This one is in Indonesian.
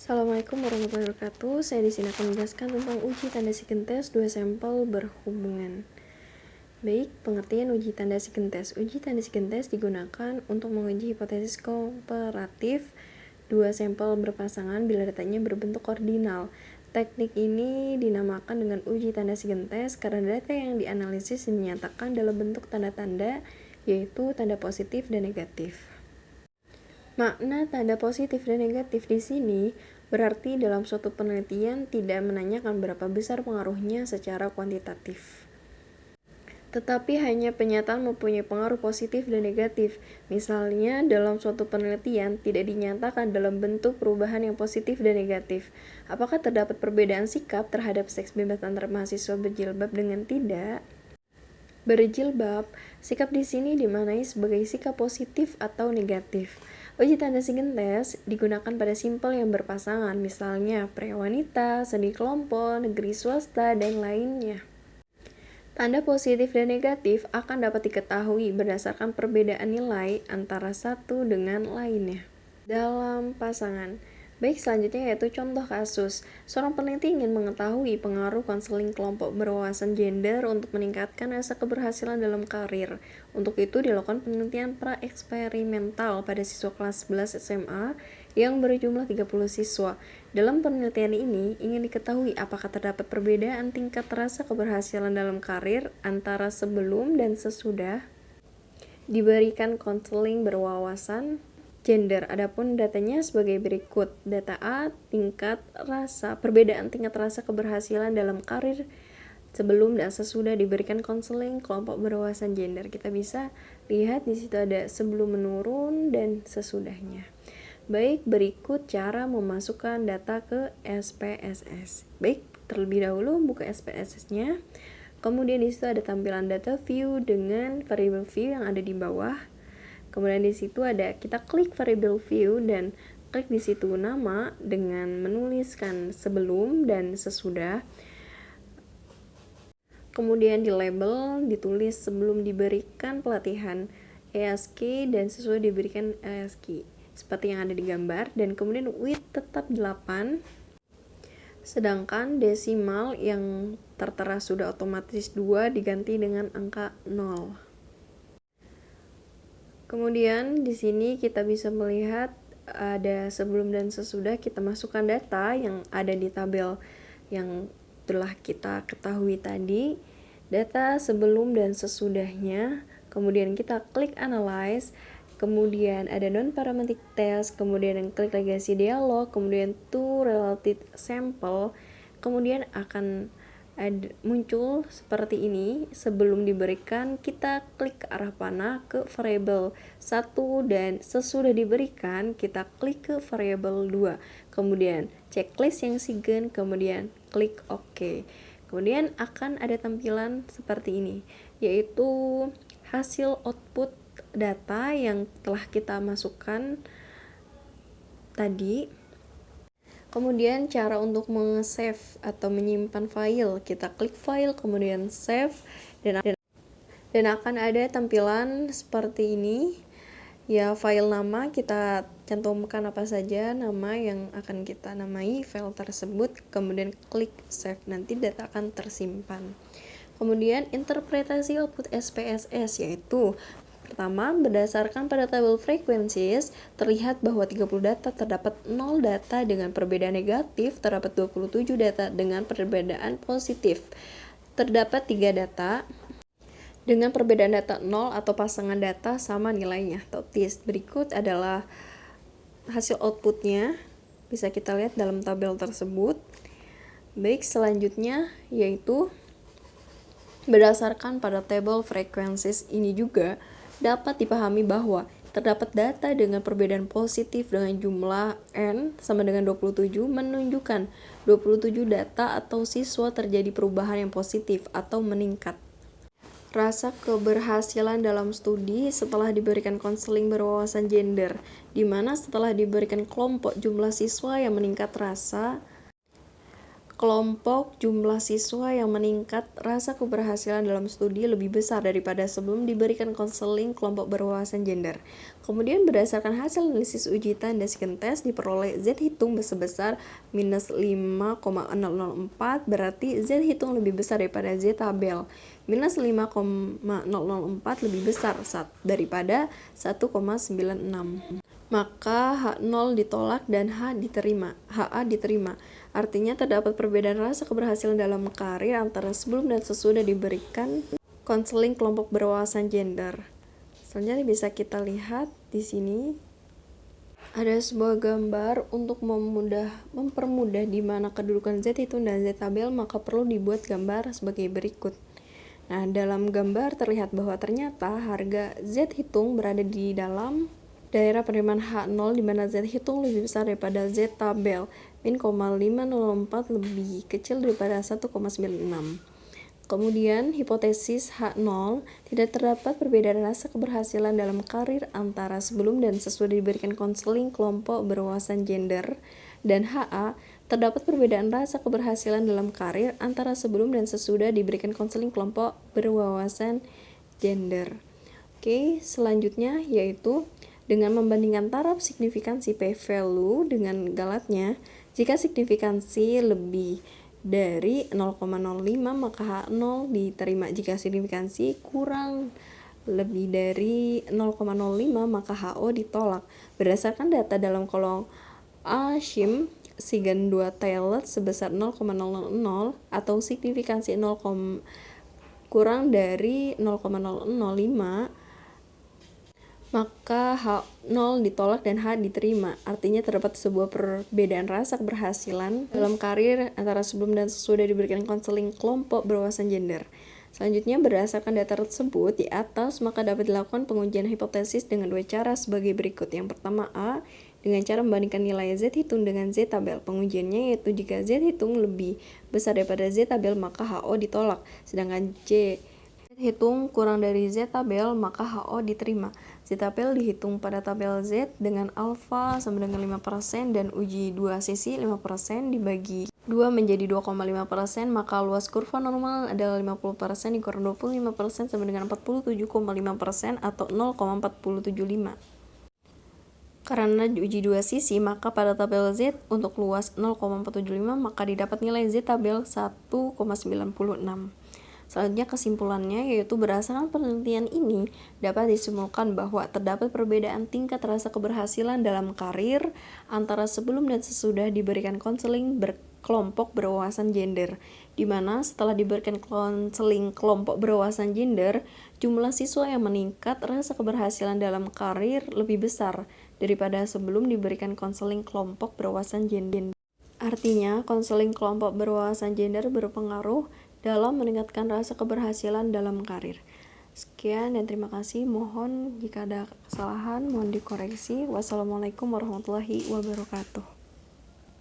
Assalamualaikum warahmatullahi wabarakatuh. Saya di sini akan menjelaskan tentang uji tanda psikotes dua sampel berhubungan. Baik, pengertian uji tanda psikotes. Uji tanda psikotes digunakan untuk menguji hipotesis komparatif dua sampel berpasangan bila datanya berbentuk ordinal. Teknik ini dinamakan dengan uji tanda psikotes karena data yang dianalisis dinyatakan dalam bentuk tanda-tanda, yaitu tanda positif dan negatif. Makna tanda positif dan negatif di sini berarti dalam suatu penelitian tidak menanyakan berapa besar pengaruhnya secara kuantitatif, tetapi hanya penyataan mempunyai pengaruh positif dan negatif. Misalnya, dalam suatu penelitian tidak dinyatakan dalam bentuk perubahan yang positif dan negatif. Apakah terdapat perbedaan sikap terhadap seks bebas antara mahasiswa berjilbab dengan tidak berjilbab? Sikap di sini dimaknai sebagai sikap positif atau negatif. Uji tanda psikotes digunakan pada simpel yang berpasangan, misalnya pria wanita, studi kelompok, negeri swasta, dan lainnya. Tanda positif dan negatif akan dapat diketahui berdasarkan perbedaan nilai antara satu dengan lainnya dalam pasangan. Baik, selanjutnya yaitu contoh kasus. Seorang peneliti ingin mengetahui pengaruh konseling kelompok berwawasan gender untuk meningkatkan rasa keberhasilan dalam karir. Untuk itu dilakukan penelitian pra-eksperimental pada siswa kelas 11 SMA yang berjumlah 30 siswa. Dalam penelitian ini ingin diketahui apakah terdapat perbedaan tingkat rasa keberhasilan dalam karir antara sebelum dan sesudah diberikan konseling berwawasan gender. Adapun datanya sebagai berikut. Data A, perbedaan tingkat rasa keberhasilan dalam karir sebelum dan sesudah diberikan konseling kelompok berwawasan gender. Kita bisa lihat di situ ada sebelum menurun dan sesudahnya. Baik, berikut cara memasukkan data ke SPSS. Baik, terlebih dahulu buka SPSS-nya. Kemudian di situ ada tampilan data view dengan variable view yang ada di bawah. Kemudian di situ ada kita klik variable view dan klik di situ nama dengan menuliskan sebelum dan sesudah. Kemudian di label ditulis sebelum diberikan pelatihan ESK dan sesudah diberikan ESK seperti yang ada di gambar, dan kemudian width tetap 8, sedangkan desimal yang tertera sudah otomatis 2 diganti dengan angka 0. Kemudian di sini kita bisa melihat ada sebelum dan sesudah. Kita masukkan data yang ada di tabel yang telah kita ketahui tadi, data sebelum dan sesudahnya. Kemudian kita klik analyze, kemudian ada non-parametric test, kemudian klik legasi dialog, kemudian to related sample, kemudian akan muncul seperti ini. Sebelum diberikan kita klik ke arah panah ke variable 1 dan sesudah diberikan kita klik ke variable 2. Kemudian checklist yang sigen, kemudian klik OK. Kemudian akan ada tampilan seperti ini, yaitu hasil output data yang telah kita masukkan tadi. Kemudian cara untuk meng-save atau menyimpan file, kita klik file kemudian save dan akan ada tampilan seperti ini. Ya, file nama kita cantumkan apa saja nama yang akan kita namai file tersebut, kemudian klik save, nanti data akan tersimpan. Kemudian interpretasi output SPSS yaitu pertama, berdasarkan pada tabel frequencies, terlihat bahwa 30 data terdapat 0 data dengan perbedaan negatif, terdapat 27 data dengan perbedaan positif. Terdapat 3 data dengan perbedaan data 0 atau pasangan data sama nilainya. Totis. Berikut adalah hasil outputnya, bisa kita lihat dalam tabel tersebut. Baik, selanjutnya yaitu berdasarkan pada table frequencies ini juga dapat dipahami bahwa terdapat data dengan perbedaan positif dengan jumlah N sama dengan 27 menunjukkan 27 data atau siswa terjadi perubahan yang positif atau meningkat. Rasa keberhasilan dalam studi setelah diberikan konseling berwawasan gender, di mana setelah diberikan kelompok jumlah siswa yang meningkat rasa kelompok jumlah siswa yang meningkat rasa keberhasilan dalam studi lebih besar daripada sebelum diberikan konseling kelompok berwawasan gender. Kemudian berdasarkan hasil analisis uji tanda psikotes diperoleh Z hitung sebesar minus 5,004, berarti Z hitung lebih besar daripada Z tabel. Minus 5,004 lebih besar daripada 1,96. Maka H0 ditolak dan HA diterima. Artinya terdapat perbedaan rasa keberhasilan dalam karir antara sebelum dan sesudah diberikan konseling kelompok berwawasan gender. Selanjutnya bisa kita lihat di sini ada sebuah gambar untuk mempermudah di mana kedudukan Z hitung dan Z tabel, maka perlu dibuat gambar sebagai berikut. Nah, dalam gambar terlihat bahwa ternyata harga Z hitung berada di dalam daerah penerimaan H0 di mana Z hitung lebih besar daripada Z tabel, min 0,504 lebih kecil daripada 1,96. Kemudian, hipotesis H0 tidak terdapat perbedaan rasa keberhasilan dalam karir antara sebelum dan sesudah diberikan konseling kelompok berwawasan gender, dan HA terdapat perbedaan rasa keberhasilan dalam karir antara sebelum dan sesudah diberikan konseling kelompok berwawasan gender. Oke, selanjutnya yaitu dengan membandingkan taraf signifikansi p-value dengan galatnya. Jika signifikansi lebih dari 0,05 maka H0 diterima. Jika signifikansi kurang lebih dari 0,05 maka HO ditolak. Berdasarkan data dalam kolom A SHIM SIGAN 2 Taylor sebesar 0,000 atau signifikansi kurang dari 0,005 maka H0 ditolak dan H diterima. Artinya terdapat sebuah perbedaan rasa keberhasilan dalam karir antara sebelum dan sesudah diberikan konseling kelompok berwawasan gender. Selanjutnya, berdasarkan data tersebut di atas, maka dapat dilakukan pengujian hipotesis dengan dua cara sebagai berikut. Yang pertama A, dengan cara membandingkan nilai Z hitung dengan Z tabel. Pengujiannya yaitu jika Z hitung lebih besar daripada Z tabel maka HO ditolak. Sedangkan Z hitung kurang dari Z tabel maka HO diterima. Z tabel dihitung pada tabel Z dengan alfa sama dengan 5% dan uji 2 sisi 5% dibagi 2 menjadi 2,5%, maka luas kurva normal adalah 50% dikurang 25% sama dengan 47,5% atau 0,475. Karena uji 2 sisi, maka pada tabel Z untuk luas 0,475 maka didapat nilai Z tabel 1,96. Selanjutnya kesimpulannya yaitu berdasarkan penelitian ini dapat disimpulkan bahwa terdapat perbedaan tingkat rasa keberhasilan dalam karir antara sebelum dan sesudah diberikan konseling kelompok berwawasan gender, di mana setelah diberikan konseling kelompok berwawasan gender, jumlah siswa yang meningkat rasa keberhasilan dalam karir lebih besar daripada sebelum diberikan konseling kelompok berwawasan gender. Artinya, konseling kelompok berwawasan gender berpengaruh dalam meningkatkan rasa keberhasilan dalam karir. Sekian dan terima kasih. Mohon jika ada kesalahan mohon dikoreksi. Wassalamualaikum warahmatullahi wabarakatuh.